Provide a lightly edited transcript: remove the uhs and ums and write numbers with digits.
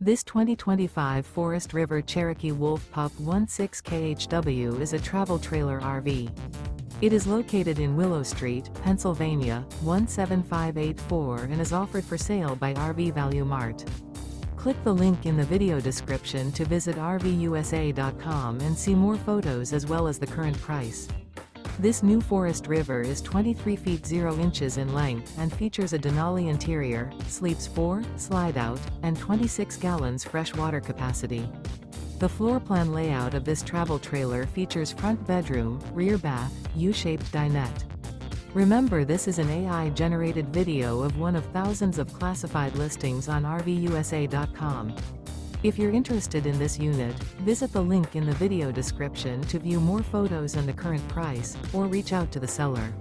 This 2025 Forest River Cherokee Wolf Pup 16 kHW is a travel trailer RV. It is located in Willow Street, Pennsylvania, 17584 and is offered for sale by RV Value Mart. Click the link in the video description to visit RVUSA.com and see more photos as well as the current price. This new Forest River is 23 feet 0 inches in length and features a Denali interior, sleeps 4, slide-out, and 26 gallons fresh water capacity. The floor plan layout of this travel trailer features front bedroom, rear bath, U-shaped dinette. Remember, this is an AI-generated video of one of thousands of classified listings on RVUSA.com. If you're interested in this unit, visit the link in the video description to view more photos and the current price, or reach out to the seller.